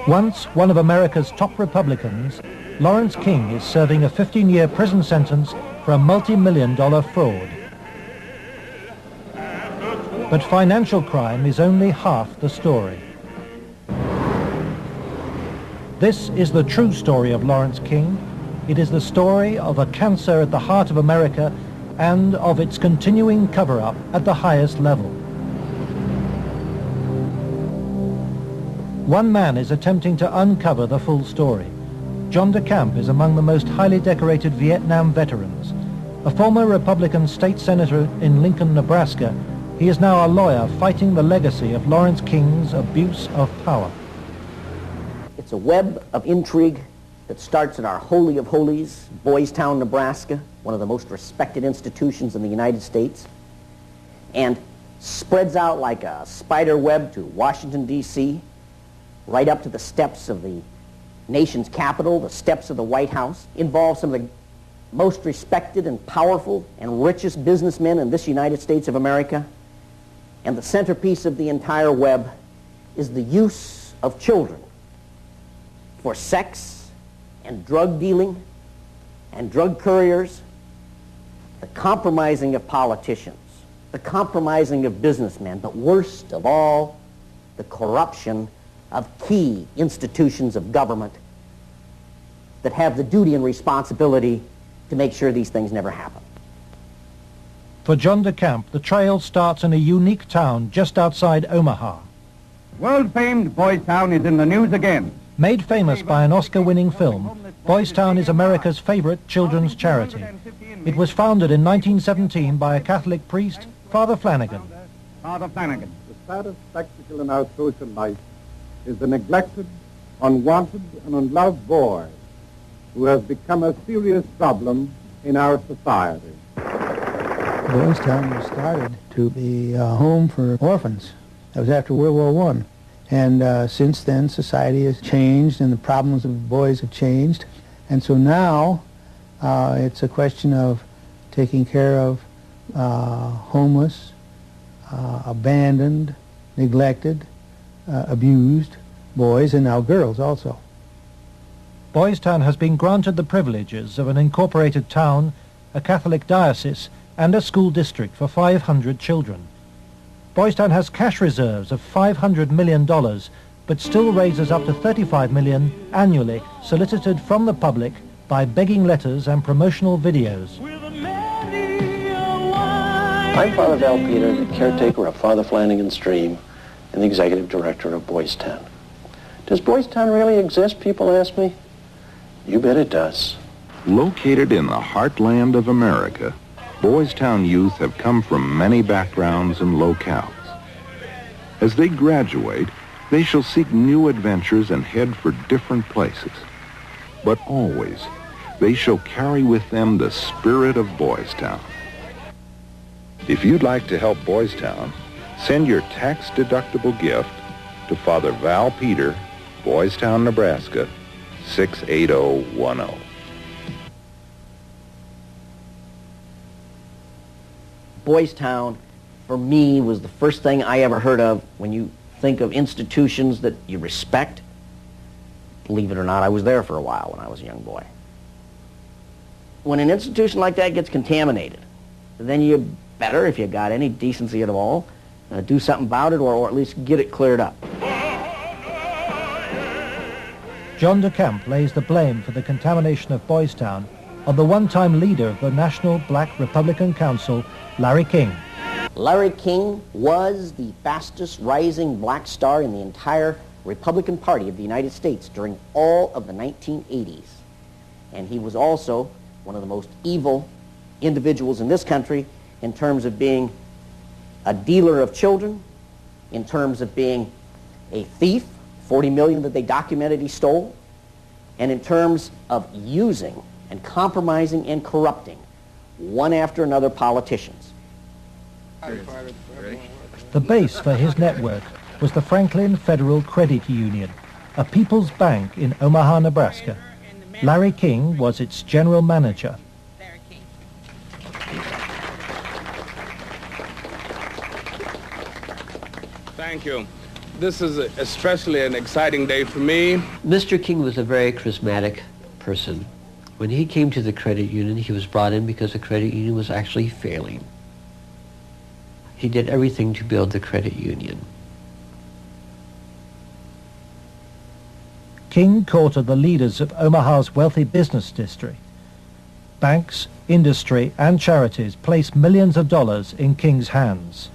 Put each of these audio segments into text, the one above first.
Once one of America's top Republicans, Lawrence King is serving a 15-year prison sentence for a multi-million-dollar fraud. But financial crime is only half the story. This is the true story of Lawrence King. It is the story of a cancer at the heart of America and of its continuing cover-up at the highest level. One man is attempting to uncover the full story. John DeCamp is among the most highly decorated Vietnam veterans. A former Republican state senator in Lincoln, Nebraska, he is now a lawyer fighting the legacy of Lawrence King's abuse of power. It's a web of intrigue that starts at our Holy of Holies, Boys Town, Nebraska, one of the most respected institutions in the United States, and spreads out like a spider web to Washington, D.C., right up to the steps of the nation's capital, the steps of the White House, involves some of the most respected and powerful and richest businessmen in this United States of America. And the centerpiece of the entire web is the use of children for sex and drug dealing and drug couriers, the compromising of politicians, the compromising of businessmen, but worst of all, the corruption of key institutions of government that have the duty and responsibility to make sure these things never happen. For John DeCamp, the trail starts in a unique town just outside Omaha. World-famed Boys Town is in the news again. Made famous by an Oscar-winning film, Boys Town is America's favorite children's charity. It was founded in 1917 by a Catholic priest, Father Flanagan. Father Flanagan. The saddest spectacle in our social life is the neglected, unwanted, and unloved boy who has become a serious problem in our society. Boys Town was started to be a home for orphans. That was after World War I. And since then, society has changed and the problems of boys have changed. And so now it's a question of taking care of homeless, abandoned, neglected, abused boys, and now girls also. Boys Town has been granted the privileges of an incorporated town, a Catholic diocese, and a school district for 500 children. Boys Town has cash reserves of $500 million, but still raises up to $35 million annually, solicited from the public by begging letters and promotional videos. I'm Father Val Peter, the caretaker of Father Flanagan's Stream and the executive director of Boys Town. Does Boys Town really exist, people ask me? You bet it does. Located in the heartland of America, Boys Town youth have come from many backgrounds and locales. As they graduate, they shall seek new adventures and head for different places. But always, they shall carry with them the spirit of Boys Town. If you'd like to help Boys Town, send your tax-deductible gift to Father Val Peter, Boys Town, Nebraska, 68010. Boys Town, for me, was the first thing I ever heard of when you think of institutions that you respect. Believe it or not, I was there for a while when I was a young boy. When an institution like that gets contaminated, then you better, if you got any decency at all, do something about it, or at least get it cleared up. John DeCamp lays the blame for the contamination of Boys Town on the one-time leader of the National Black Republican Council, Larry King. Larry King was the fastest rising black star in the entire Republican Party of the United States during all of the 1980s. And he was also one of the most evil individuals in this country in terms of being a dealer of children, in terms of being a thief, 40 million that they documented he stole, and in terms of using and compromising and corrupting one after another politicians. The base for his network was the Franklin Federal Credit Union, a people's bank in Omaha, Nebraska. Larry King was its general manager. Thank you. This is especially an exciting day for me. Mr. King was a very charismatic person. When he came to the credit union, he was brought in because the credit union was actually failing. He did everything to build the credit union. King courted the leaders of Omaha's wealthy business district. Banks, industry, and charities placed millions of dollars in King's hands.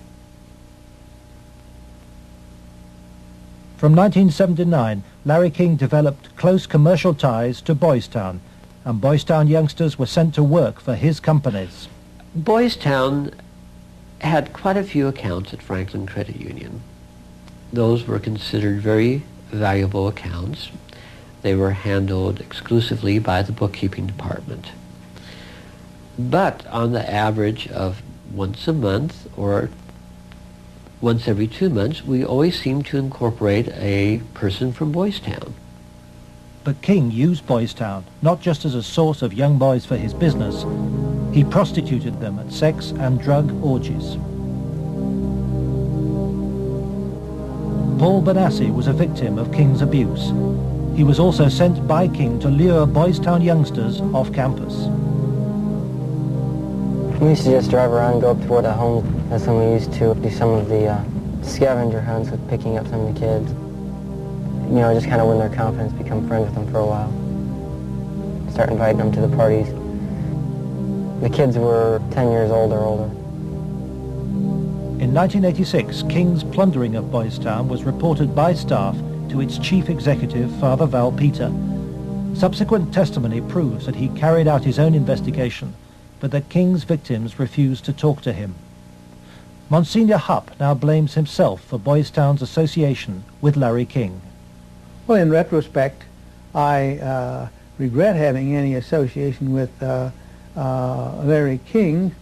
From 1979, Larry King developed close commercial ties to Boys Town, and Boys Town youngsters were sent to work for his companies. Boys Town had quite a few accounts at Franklin Credit Union. Those were considered very valuable accounts. They were handled exclusively by the bookkeeping department. But on the average of once a month or once every 2 months, we always seemed to incorporate a person from Boys Town. But King used Boys Town not just as a source of young boys for his business. He prostituted them at sex and drug orgies. Paul Benassi was a victim of King's abuse. He was also sent by King to lure Boys Town youngsters off campus. We used to just drive around and go up toward the home. That's when we used to do some of the scavenger hunts with picking up some of the kids. You know, just kind of win their confidence, become friends with them for a while. Start inviting them to the parties. The kids were 10 years old or older. In 1986, King's plundering of Boys Town was reported by staff to its chief executive, Father Val Peter. Subsequent testimony proves that he carried out his own investigation, but that King's victims refused to talk to him. Monsignor Hupp now blames himself for Boys Town's association with Larry King. Well, in retrospect, I regret having any association with Larry King.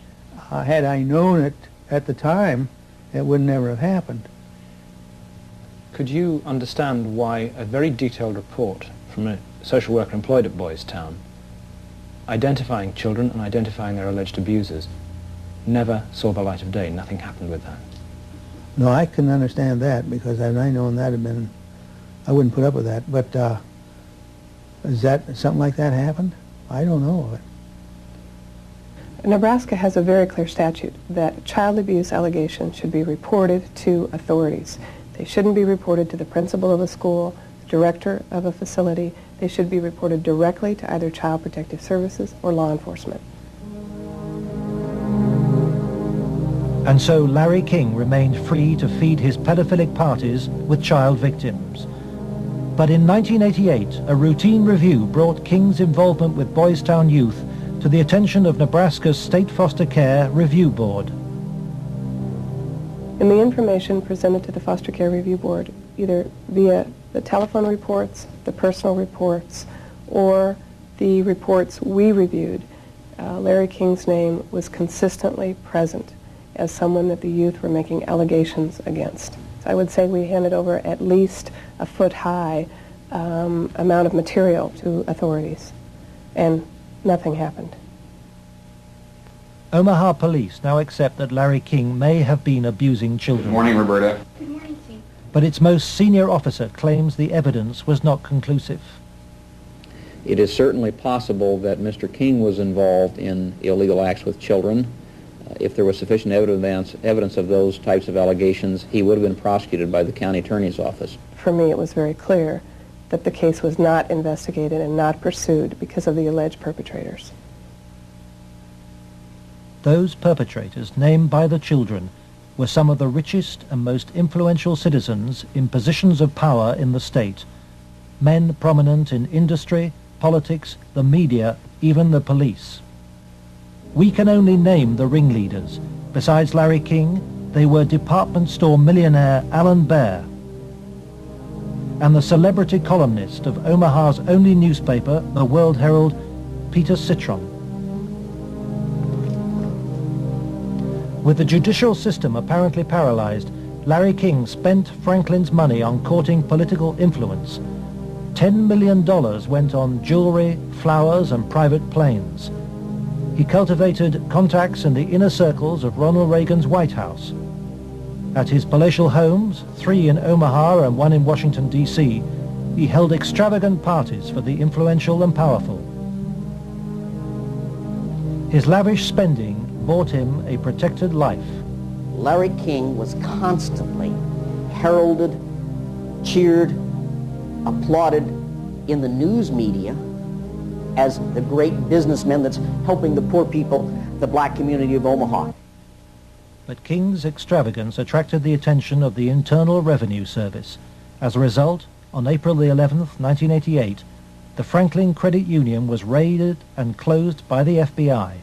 Had I known it at the time, it would never have happened. Could you understand why a very detailed report from a social worker employed at Boys Town, identifying children and identifying their alleged abusers, never saw the light of day? Nothing happened with that. No, I couldn't understand that, because had I known that, I wouldn't put up with that. But is that something like that happened? I don't know of it. Nebraska has a very clear statute that child abuse allegations should be reported to authorities. They shouldn't be reported to the principal of a school, the director of a facility. They should be reported directly to either Child Protective Services or law enforcement. And so Larry King remained free to feed his pedophilic parties with child victims. But in 1988, a routine review brought King's involvement with Boys Town youth to the attention of Nebraska's State Foster Care Review Board. In the information presented to the Foster Care Review Board, either via the telephone reports, the personal reports, or the reports we reviewed, Larry King's name was consistently present as someone that the youth were making allegations against. So I would say we handed over at least a foot-high amount of material to authorities, and nothing happened. Omaha police now accept that Larry King may have been abusing children. Good morning, Roberta. Good morning, Steve. But its most senior officer claims the evidence was not conclusive. It is certainly possible that Mr. King was involved in illegal acts with children. If there was sufficient evidence of those types of allegations, he would have been prosecuted by the county attorney's office. For me, it was very clear that the case was not investigated and not pursued because of the alleged perpetrators. Those perpetrators, named by the children, were some of the richest and most influential citizens in positions of power in the state, men prominent in industry, politics, the media, even the police. We can only name the ringleaders. Besides Larry King, they were department store millionaire Alan Baer and the celebrity columnist of Omaha's only newspaper, the World Herald, Peter Citron. With the judicial system apparently paralyzed, Larry King spent Franklin's money on courting political influence. $10 million went on jewelry, flowers, and private planes. He cultivated contacts in the inner circles of Ronald Reagan's White House. At his palatial homes, 3 in Omaha and 1 in Washington, D.C., he held extravagant parties for the influential and powerful. His lavish spending bought him a protected life. Larry King was constantly heralded, cheered, applauded in the news media as the great businessman that's helping the poor people, the black community of Omaha. But King's extravagance attracted the attention of the Internal Revenue Service. As a result, on April the 11th, 1988, the Franklin Credit Union was raided and closed by the FBI.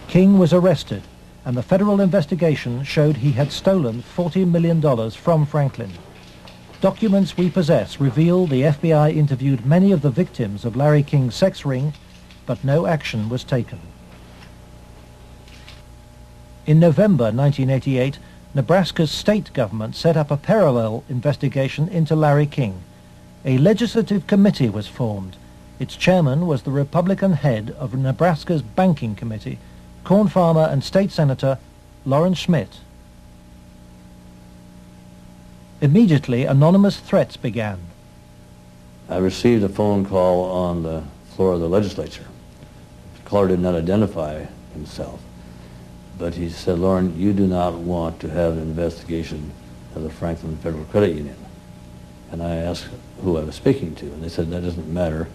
King was arrested, and the federal investigation showed he had stolen $40 million from Franklin. Documents we possess reveal the FBI interviewed many of the victims of Larry King's sex ring, but no action was taken. In November 1988, Nebraska's state government set up a parallel investigation into Larry King. A legislative committee was formed. Its chairman was the Republican head of Nebraska's Banking Committee, corn farmer and state senator Lawrence Schmidt. Immediately, anonymous threats began. I received a phone call on the floor of the legislature. The caller did not identify himself, but he said, "Lauren, you do not want to have an investigation of the Franklin Federal Credit Union." And I asked who I was speaking to, and they said, "That doesn't matter,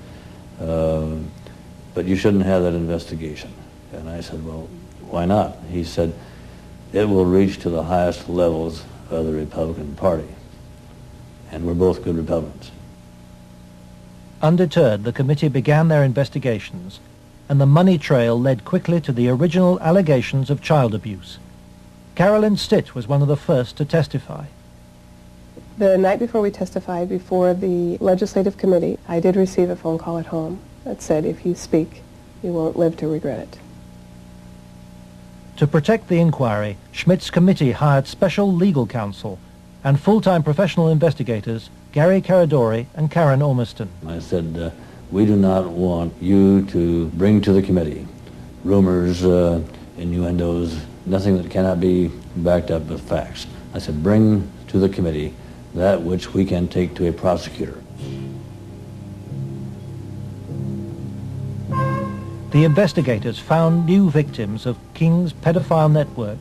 but you shouldn't have that investigation." And I said, "Well, why not?" He said, "It will reach to the highest levels of the Republican Party, and we're both good Republicans." Undeterred, the committee began their investigations, and the money trail led quickly to the original allegations of child abuse. Carolyn Stitt was one of the first to testify. The night before we testified before the legislative committee, I did receive a phone call at home that said, "If you speak, you won't live to regret it." To protect the inquiry, Schmidt's committee hired special legal counsel and full-time professional investigators Gary Caradori and Karen Ormiston. I said, "We do not want you to bring to the committee rumors, innuendos, nothing that cannot be backed up with facts." I said, "Bring to the committee that which we can take to a prosecutor." The investigators found new victims of King's pedophile network,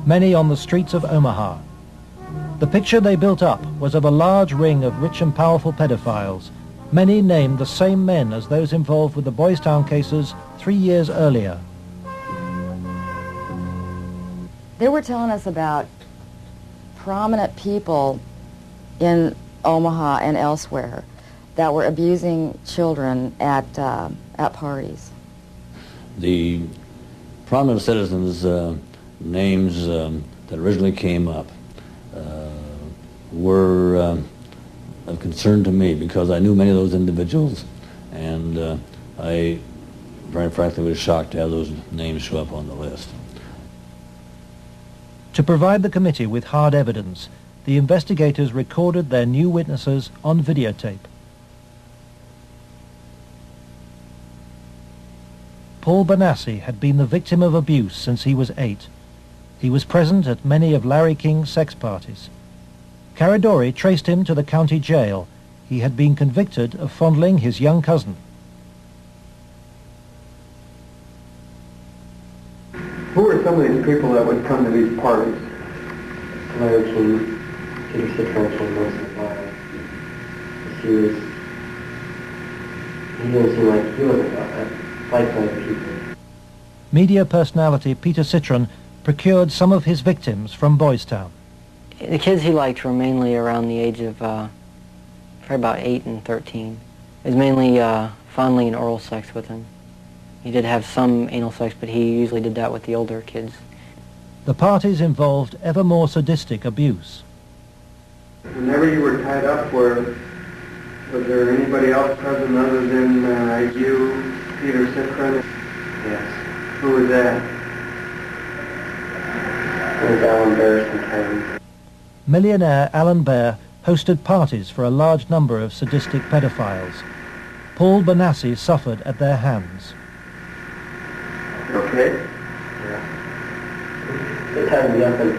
many on the streets of Omaha. The picture they built up was of a large ring of rich and powerful pedophiles, many named the same men as those involved with the Boys Town cases 3 years earlier. They were telling us about prominent people in Omaha and elsewhere that were abusing children at parties. The prominent citizens' names that originally came up were of concern to me because I knew many of those individuals, and I, very frankly, was shocked to have those names show up on the list. To provide the committee with hard evidence, the investigators recorded their new witnesses on videotape. Paul Bonassi had been the victim of abuse since he was 8. He was present at many of Larry King's sex parties. Caradori traced him to the county jail. He had been convicted of fondling his young cousin. people that would come to these parties? Larry King, Peter Citron came once in a while. He didn't seem like he wasn't liked by the people. Media personality Peter Citron procured some of his victims from Boys Town. The kids he liked were mainly around the age of probably about 8 and 13. It was mainly fondling and oral sex with them. He did have some anal sex, but he usually did that with the older kids. The parties involved ever more sadistic abuse. Whenever you were tied up, was there anybody else present other than you, Peter Citron? Yes. Who was that? It was Alan Bear sometimes. Millionaire Alan Bear hosted parties for a large number of sadistic pedophiles. Paul Benassi suffered at their hands. Okay. Yeah. They tied me up and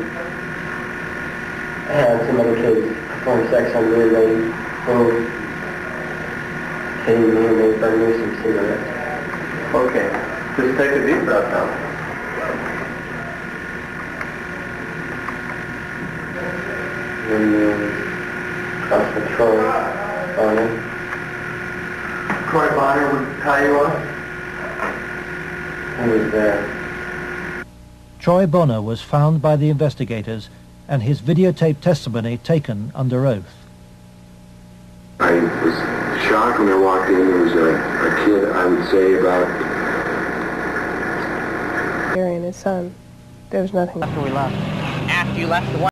I had some other kids perform sex on me and they were hitting me and they burned me some cigarettes. Okay. Just take a deep breath now. And cross with Troy Bonner. Troy Bonner would tie you up? He was there. Troy Bonner was found by the investigators and his videotaped testimony taken under oath. I was shocked when I walked in. There was a kid, I would say, about... Gary and his son. There was nothing. After we left. After you left the what?